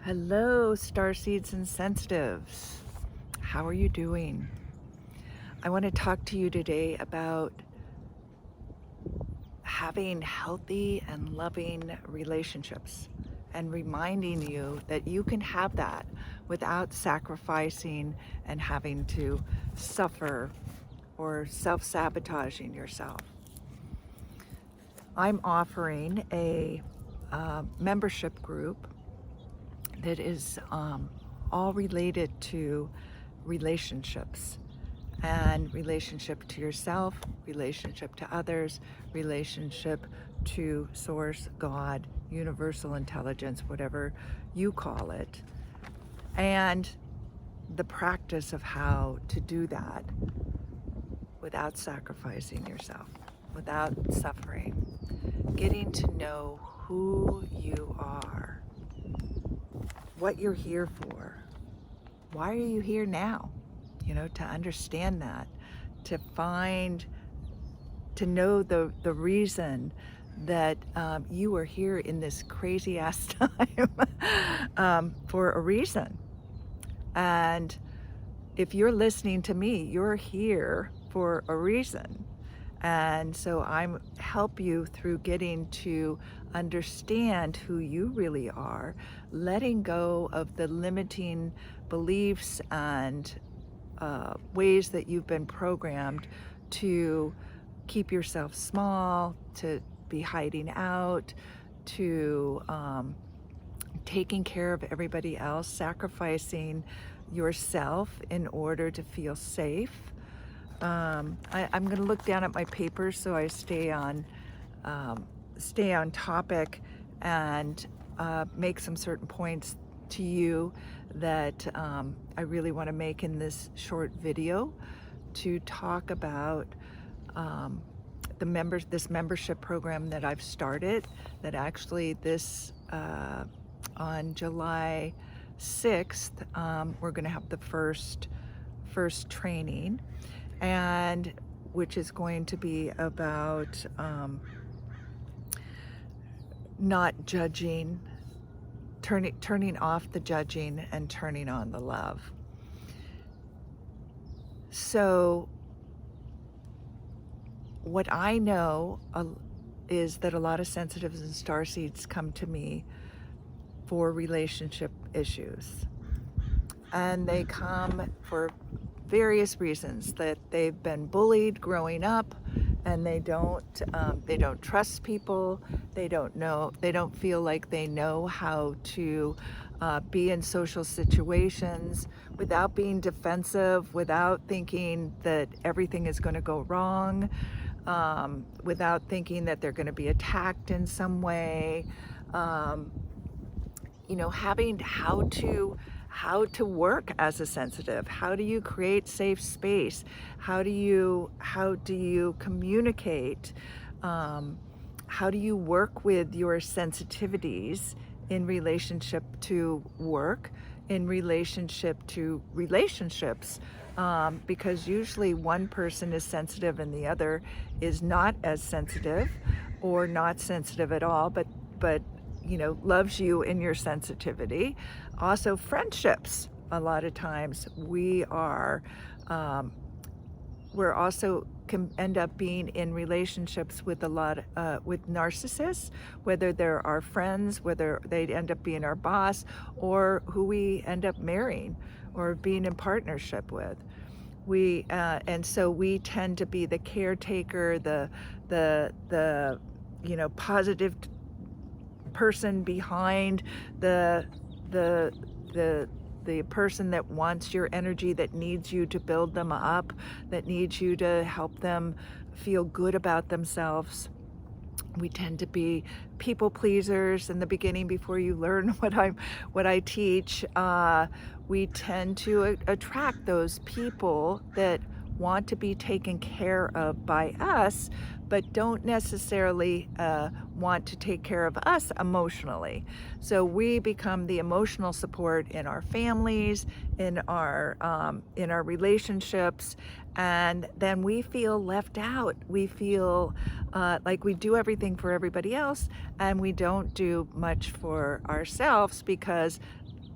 Hello, starseeds and sensitives. How are you doing? I want to talk to you today about having healthy and loving relationships and reminding you that you can have that without sacrificing and having to suffer or self-sabotaging yourself. I'm offering a membership group that is all related to relationships and relationship to yourself, relationship to others, relationship to source, God, universal intelligence, whatever you call it, and the practice of how to do that without sacrificing yourself, without suffering, getting to know who you are, what you're here for. Why are you here now? To understand that, to know the reason that you are here in this crazy ass time for a reason. And if you're listening to me, you're here for a reason. And so I'm help you through getting to understand who you really are, letting go of the limiting beliefs and ways that you've been programmed to keep yourself small, to be hiding out, to taking care of everybody else, sacrificing yourself in order to feel safe. I'm going to look down at my papers so I stay on topic and make some certain points to you that I really want to make in this short video to talk about this membership program that I've started. That actually on July 6th we're going to have the first training, and which is going to be about not judging, turning off the judging and turning on the love. So what I know is that a lot of sensitives and starseeds come to me for relationship issues, and they come for various reasons, that they've been bullied growing up and they don't trust people. They don't feel like they know how to be in social situations without being defensive, without thinking that everything is going to go wrong, without thinking that they're going to be attacked in some way. Having how to work as a sensitive. How do you create safe space? How do you communicate? How do you work with your sensitivities in relationship to work, in relationship to relationships? Because usually one person is sensitive and the other is not as sensitive, or not sensitive at all, but loves you in your sensitivity. Also, friendships. A lot of times we're also can end up being in relationships with with narcissists, whether they're our friends, whether they end up being our boss, or who we end up marrying or being in partnership with. And so we tend to be the caretaker, the positive person behind the person that wants your energy, that needs you to build them up, that needs you to help them feel good about themselves. We tend to be people pleasers in the beginning before you learn what I teach. We tend to attract those people that want to be taken care of by us, but don't necessarily want to take care of us emotionally. So we become the emotional support in our families, in our relationships, and then we feel left out. We feel like we do everything for everybody else, and we don't do much for ourselves because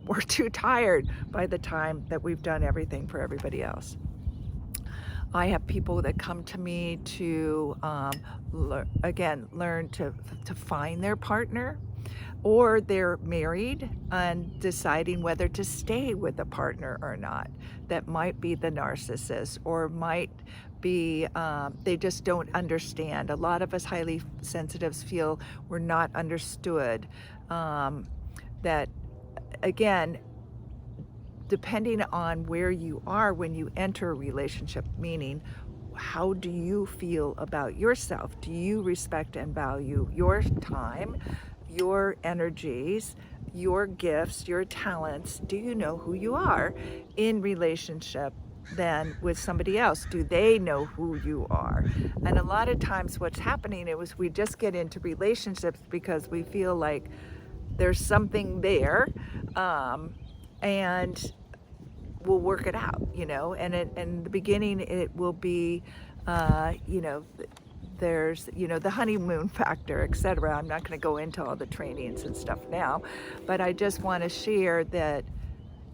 we're too tired by the time that we've done everything for everybody else. I have people that come to me to, learn to find their partner, or they're married and deciding whether to stay with a partner or not. That might be the narcissist, or might be they just don't understand. A lot of us highly sensitives feel we're not understood. That again, depending on where you are when you enter a relationship, meaning how do you feel about yourself? Do you respect and value your time, your energies, your gifts, your talents? Do you know who you are in relationship than with somebody else? Do they know who you are? And a lot of times what's happening is we just get into relationships because we feel like there's something there, and we'll work it out, and in the beginning it will be, uh, you know, there's, the honeymoon factor, etc. I'm not going to go into all the trainings and stuff now, but I just want to share that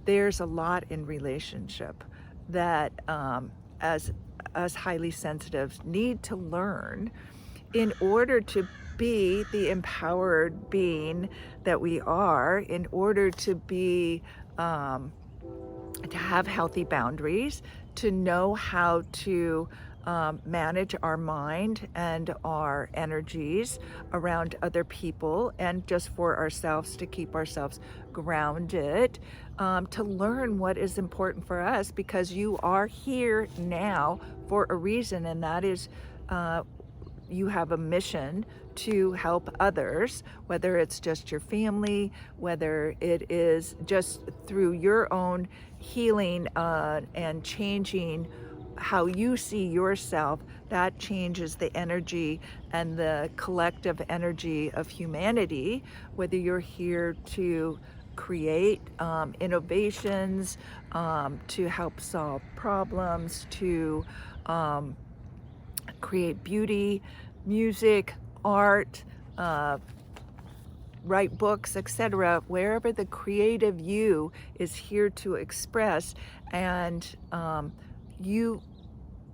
there's a lot in relationship that, as us highly sensitives need to learn in order to be the empowered being that we are, in order to be, to have healthy boundaries, to know how to manage our mind and our energies around other people, and just for ourselves, to keep ourselves grounded, to learn what is important for us, because you are here now for a reason, and that is, uh, you have a mission to help others, whether it's just your family, whether it is just through your own healing, and changing how you see yourself. That changes the energy and the collective energy of humanity, whether you're here to create innovations, to help solve problems, to um, create beauty, music, art, uh, write books, etc., wherever the creative you is here to express, and you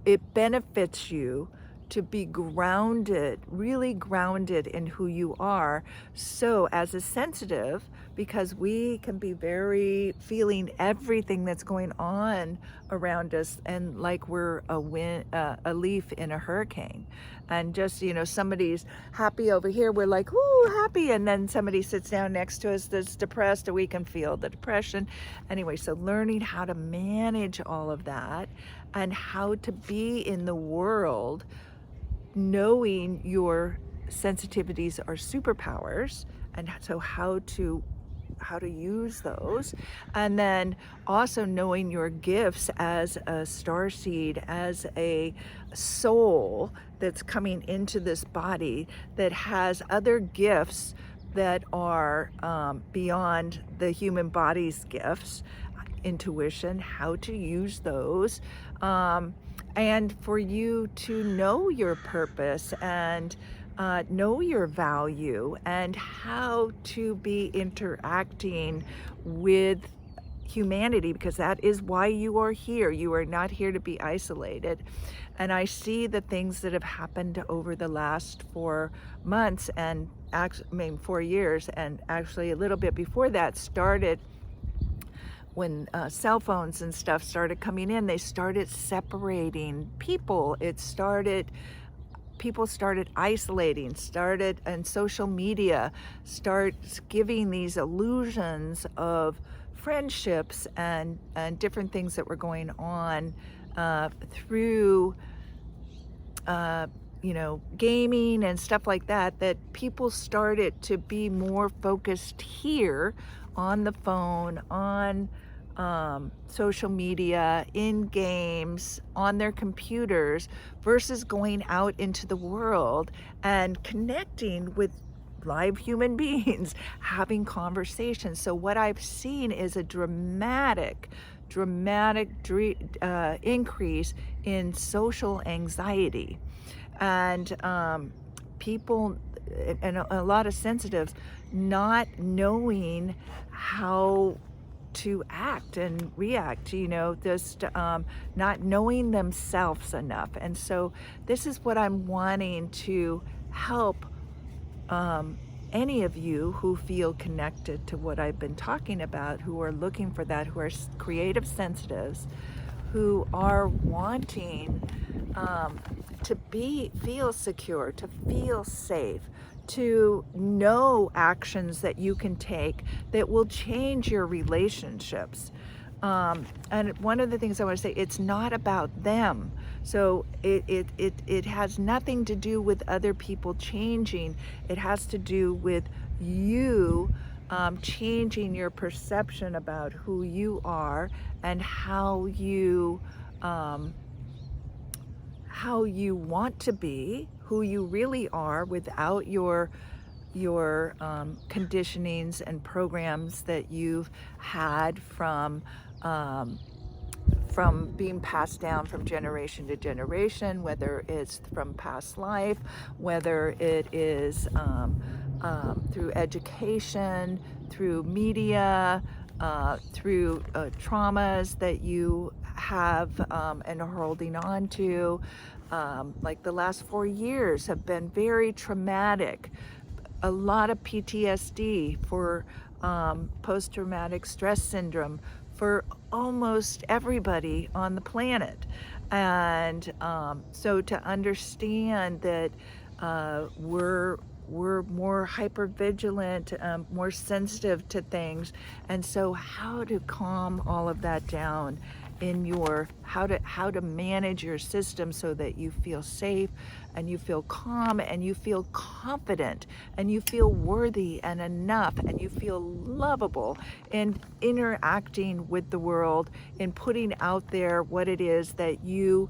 it benefits you to be grounded, really grounded in who you are. So as a sensitive, because we can be very feeling everything that's going on around us, and like we're a leaf in a hurricane, and just, somebody's happy over here, we're like, ooh, happy, and then somebody sits down next to us that's depressed, and we can feel the depression. Anyway, so learning how to manage all of that, and how to be in the world, knowing your sensitivities are superpowers, and so how to use those, and then also knowing your gifts as a star seed, as a soul that's coming into this body that has other gifts that are beyond the human body's gifts, intuition, how to use those, and for you to know your purpose, and know your value, and how to be interacting with humanity, because that is why you are here. You are not here to be isolated. And I see the things that have happened over the last 4 months, and 4 years, and actually a little bit before that started when cell phones and stuff started coming in. They started separating people. People started isolating, and social media starts giving these illusions of friendships, and different things that were going on through gaming and stuff like that, that people started to be more focused here on the phone, on social media, in games, on their computers, versus going out into the world and connecting with live human beings, having conversations. So what I've seen is a dramatic increase in social anxiety, and people, and a lot of sensitives not knowing how to act and react, just not knowing themselves enough. And so this is what I'm wanting to help um, any of you who feel connected to what I've been talking about, who are looking for that, who are creative sensitives, who are wanting um, to feel secure, to feel safe, to know actions that you can take that will change your relationships. And one of the things I want to say, it's not about them. So it has nothing to do with other people changing. It has to do with you changing your perception about who you are and um, how you want to be, who you really are without your conditionings and programs that you've had um, from being passed down from generation to generation, whether it's from past life, whether it is through education, through media, through traumas that you have and are holding on to. Like the last 4 years have been very traumatic, a lot of PTSD for post-traumatic stress syndrome for almost everybody on the planet. And so to understand that we're more hypervigilant, more sensitive to things, and so how to calm all of that down in your how to manage your system so that you feel safe and you feel calm and you feel confident and you feel worthy and enough and you feel lovable in interacting with the world, in putting out there what it is that you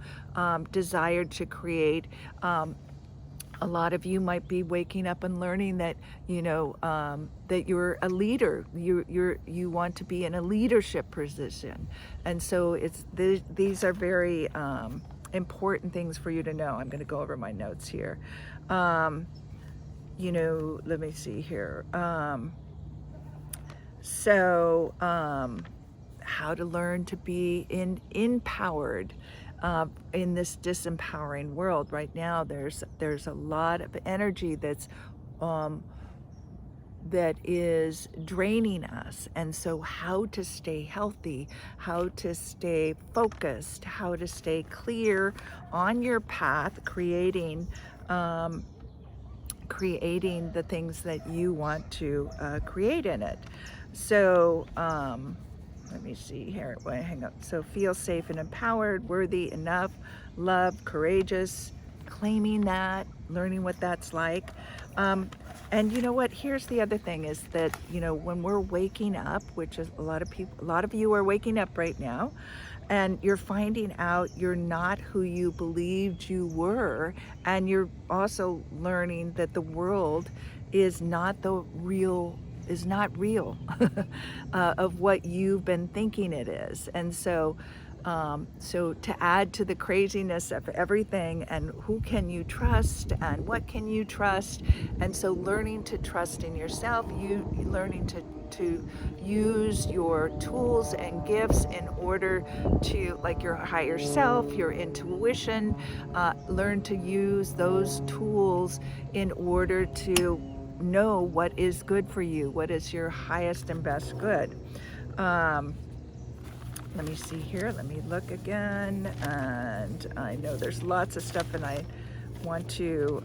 desire to create. A lot of you might be waking up and learning that that you're a leader. You want to be in a leadership position, and so these are very important things for you to know. I'm going to go over my notes here. Let me see here. How to learn to be empowered in this disempowering world. Right now, there's a lot of energy um, that is draining us, and so how to stay healthy, how to stay focused, how to stay clear on your path, creating the things that you want to create in it. So let me see here. Wait, hang up. So feel safe and empowered, worthy, enough, loved, courageous, claiming that, learning what that's like. And you know what? Here's the other thing is that, when we're waking up, which is a lot of you are waking up right now, and you're finding out you're not who you believed you were, and you're also learning that the world is not real of what you've been thinking it is. And so to add to the craziness of everything, and who can you trust and what can you trust, and so learning to trust in yourself, you learning to use your tools and gifts in order to, like your higher self, your intuition, learn to use those tools in order to know what is good for you, what is your highest and best good. Let me see here, let me look again, and I know there's lots of stuff, and I want to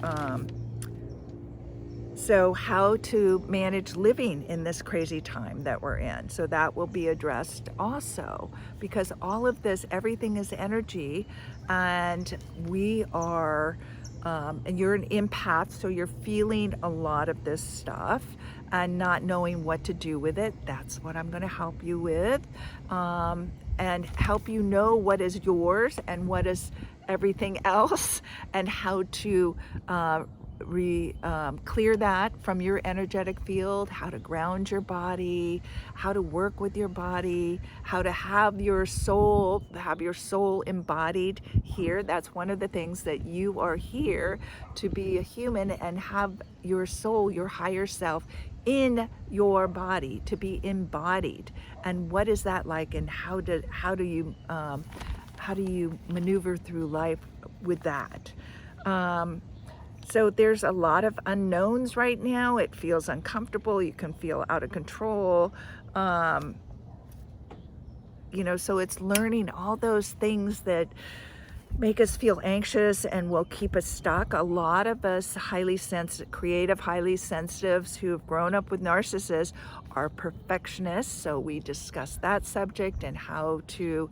so how to manage living in this crazy time that we're in. So that will be addressed also, because all of this, everything is energy, and we are, and you're an empath, so you're feeling a lot of this stuff and not knowing what to do with it. That's what I'm going to help you with, and help you know what is yours and what is everything else, and how to clear that from your energetic field, how to ground your body, how to work with your body, how to have your soul embodied here. That's one of the things, that you are here to be a human and have your soul, your higher self, in your body, to be embodied. And what is that like, and how do you maneuver through life with that? Um, so there's a lot of unknowns right now. It feels uncomfortable. You can feel out of control. Um, so it's learning all those things that make us feel anxious and will keep us stuck. A lot of us highly sensitive, creative, highly sensitives who have grown up with narcissists are perfectionists. So we discuss that subject and how to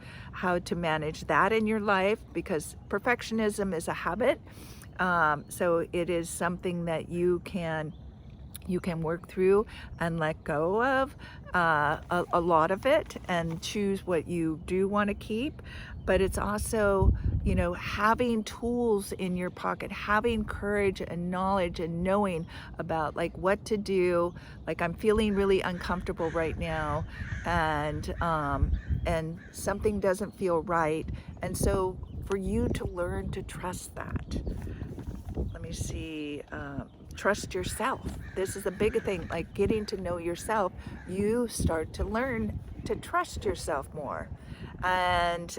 manage that in your life, because perfectionism is a habit. So it is something that you can work through and let go of a lot of it and choose what you do want to keep. But it's also, having tools in your pocket, having courage and knowledge and knowing about like what to do. Like, I'm feeling really uncomfortable right now, and something doesn't feel right. And so for you to learn to trust that. Let me see. Trust yourself. This is a big thing, like getting to know yourself. You start to learn to trust yourself more, and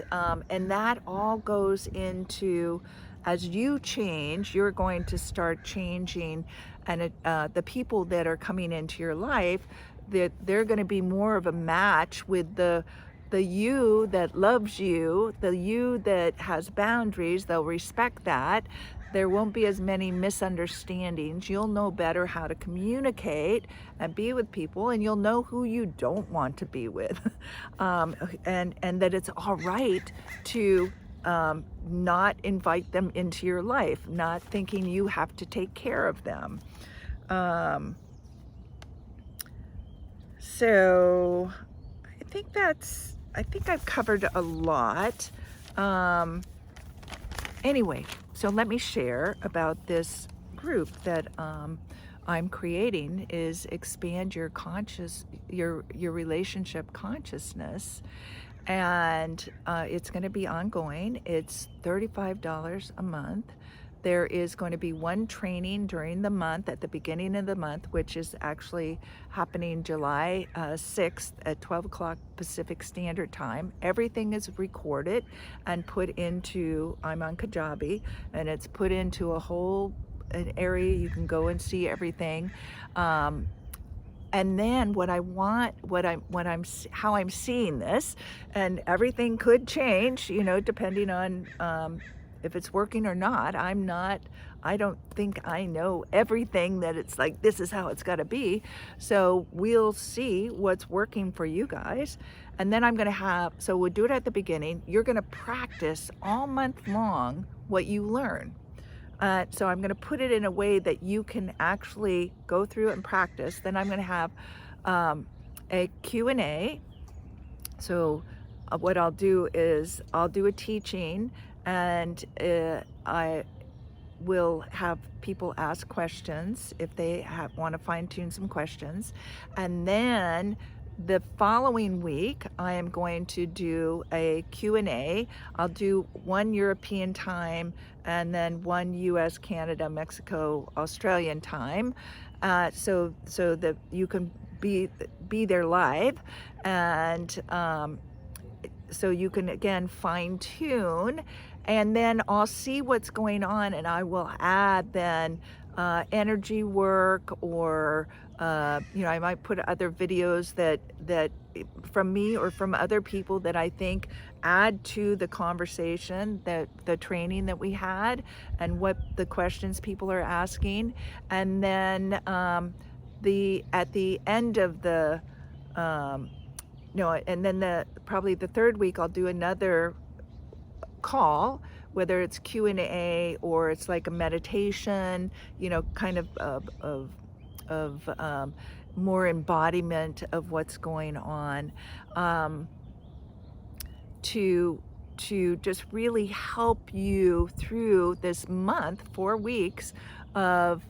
that all goes into, as you change, you're going to start changing, and the people that are coming into your life, that they're going to be more of a match with the you that loves you, the you that has boundaries. They'll respect that. There won't be as many misunderstandings. You'll know better how to communicate and be with people, and you'll know who you don't want to be with. And that it's all right to not invite them into your life, not thinking you have to take care of them. So I think I've covered a lot. Anyway, so let me share about this group that I'm creating, is expand your your relationship consciousness. And it's going to be ongoing. It's $35 a month. There is going to be one training during the month at the beginning of the month, which is actually happening July 6th at 12 o'clock Pacific Standard Time. Everything is recorded and put into, I'm on Kajabi, and it's put into an area you can go and see everything. And then how I'm seeing this, and everything could change, depending on if it's working or not. I don't think I know everything that it's like, this is how it's got to be. So we'll see what's working for you guys. And then so we'll do it at the beginning. You're going to practice all month long what you learn. So I'm going to put it in a way that you can actually go through and practice. Then I'm going to have a Q&A. So what I'll do is I'll do a teaching, and I will have people ask questions if they want to fine-tune some questions. And then the following week, I am going to do a Q&A. I'll do one European time and then one US, Canada, Mexico, Australian time, so that you can be there live, and so you can again fine tune, and then I'll see what's going on, and I will add then energy work, or I might put other videos that from me or from other people that I think add to the conversation, that the training that we had, and what the questions people are asking. And then at the end of the no, and then probably the third week I'll do another call, whether it's Q&A or it's like a meditation, kind of more embodiment of what's going on, to just really help you through this month, 4 weeks of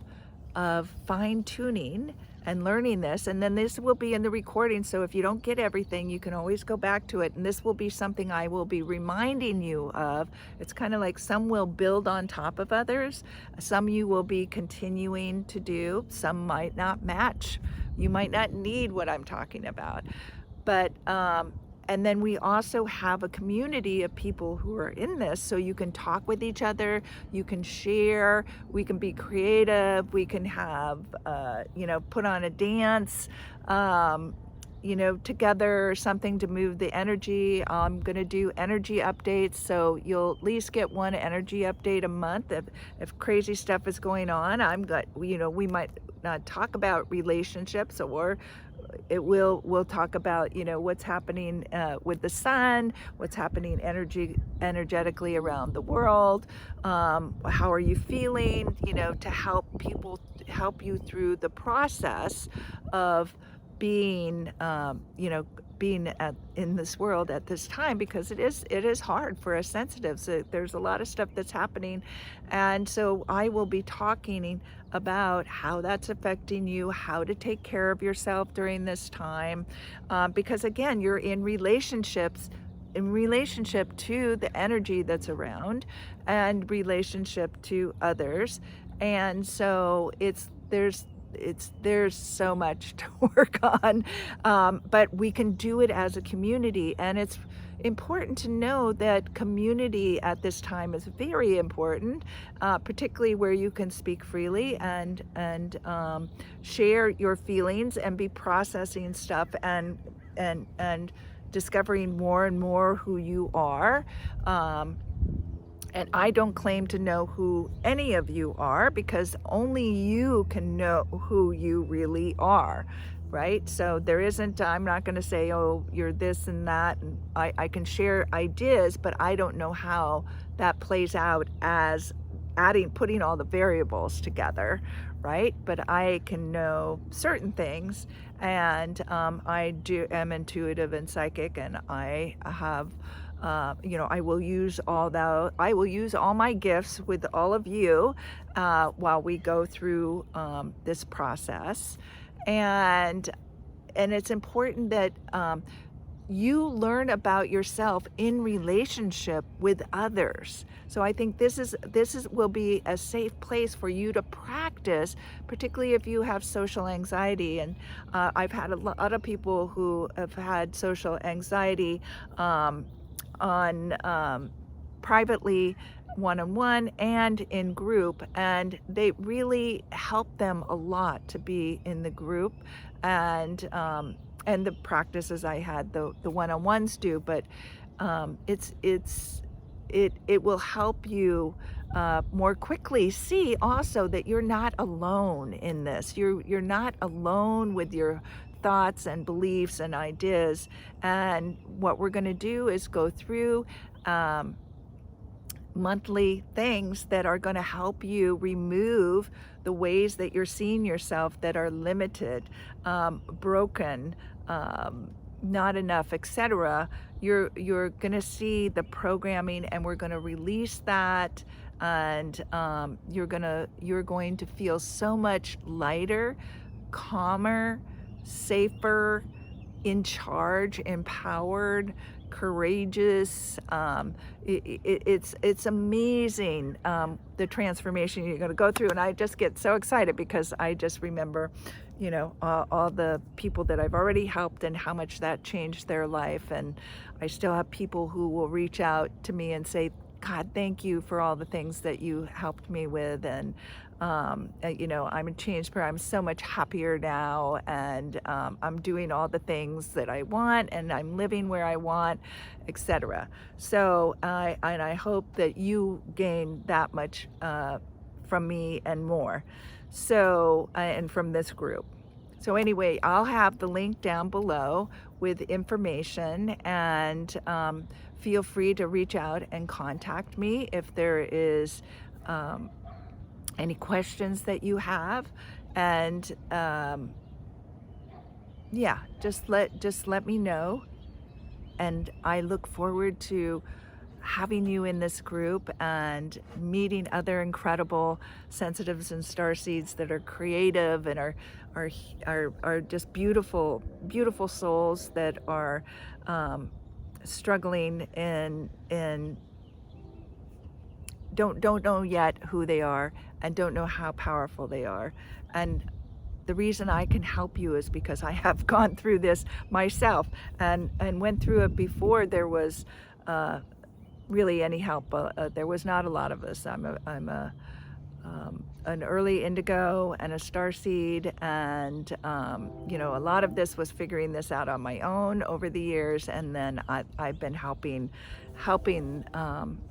fine tuning and learning this. And then this will be in the recording, so if you don't get everything, you can always go back to it. And this will be something I will be reminding you of. It's kind of like some will build on top of others. Some you will be continuing to do. Some might not match You might not need what I'm talking about. But and then we also have a community of people who are in this, so you can talk with each other, you can share, we can be creative, we can have put on a dance, um, together, or something to move the energy. I'm going to do energy updates, so you'll at least get one energy update a month. If crazy stuff is going on, we might not talk about relationships, or we'll talk about what's happening with the sun, what's happening energetically around the world, how are you feeling, to help you through the process of being in this world at this time, because it is hard for us sensitives. There's a lot of stuff that's happening, and so I will be talking about how that's affecting you, how to take care of yourself during this time, because again, you're in relationship to the energy that's around, and relationship to others, and so there's so much to work on, but we can do it as a community, and it's important to know that community at this time is very important, particularly where you can speak freely and share your feelings and be processing stuff and discovering more and more who you are. And I don't claim to know who any of you are, because only you can know who you really are, right? So I'm not going to say, oh, you're this and that. And I can share ideas, but I don't know how that plays out as putting all the variables together, right? But I can know certain things, and am intuitive and psychic, and I have I will use all my gifts with all of you while we go through this process, and it's important that you learn about yourself in relationship with others. So I think this will be a safe place for you to practice, particularly if you have social anxiety. And I've had a lot of people who have had social anxiety on privately, one-on-one, and in group, and they really help them a lot to be in the group, and the practices I had the one-on-ones do. But it will help you more quickly see also that you're not alone in this. You're not alone with your thoughts and beliefs and ideas. And what we're going to do is go through monthly things that are going to help you remove the ways that you're seeing yourself that are limited, broken, not enough, etc. You're going to see the programming, and we're going to release that, and you're going to feel so much lighter, calmer, safer, in charge, empowered, courageous. It's amazing, the transformation you're going to go through, and I just get so excited because I just remember, all the people that I've already helped and how much that changed their life. And I still have people who will reach out to me and say, God, thank you for all the things that you helped me with. And I'm a changed person. I'm so much happier now, and I'm doing all the things that I want, and I'm living where I want, etc. So I hope that you gain that much from me and more. So and from this group. So anyway, I'll have the link down below with information, and feel free to reach out and contact me if there is any questions that you have. And yeah, just let me know, and I look forward to having you in this group and meeting other incredible sensitives and starseeds that are creative and are just beautiful souls that are struggling and don't know yet who they are, and don't know how powerful they are. And the reason I can help you is because I have gone through this myself and went through it before there was really any help. There was not a lot of us. I'm an early indigo and a starseed, and you know, a lot of this was figuring this out on my own over the years, and then I've been helping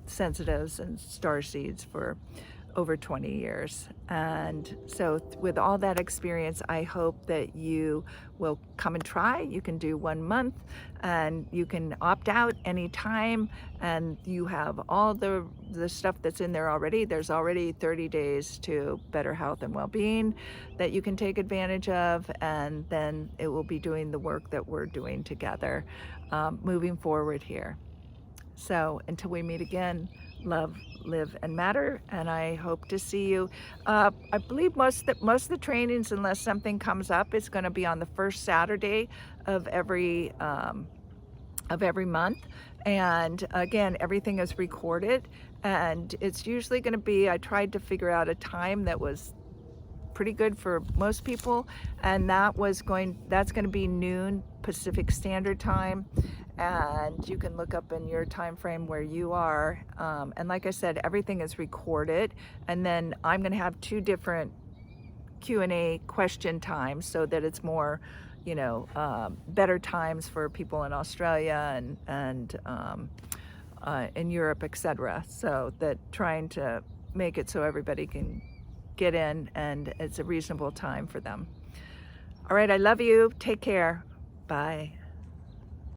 sensitives and starseeds for over 20 years. And so with all that experience, I hope that you will come and try. You can do 1 month and you can opt out anytime, and you have all the stuff that's in there already. There's already 30 days to better health and well-being that you can take advantage of, and then it will be doing the work that we're doing together moving forward here. So until we meet again, love, live, and matter, and I hope to see you. I believe most of the trainings, unless something comes up, is going to be on the first Saturday of every month. And again, everything is recorded, and it's usually going to be, I tried to figure out a time that was pretty good for most people, and that's going to be noon Pacific Standard Time, and you can look up in your time frame where you are, and like I said, everything is recorded, and then I'm going to have 2 different Q&A question times so that it's more, you know, better times for people in Australia and in Europe, etc. So that trying to make it so everybody can get in and it's a reasonable time for them. All right, I love you. Take care. Bye.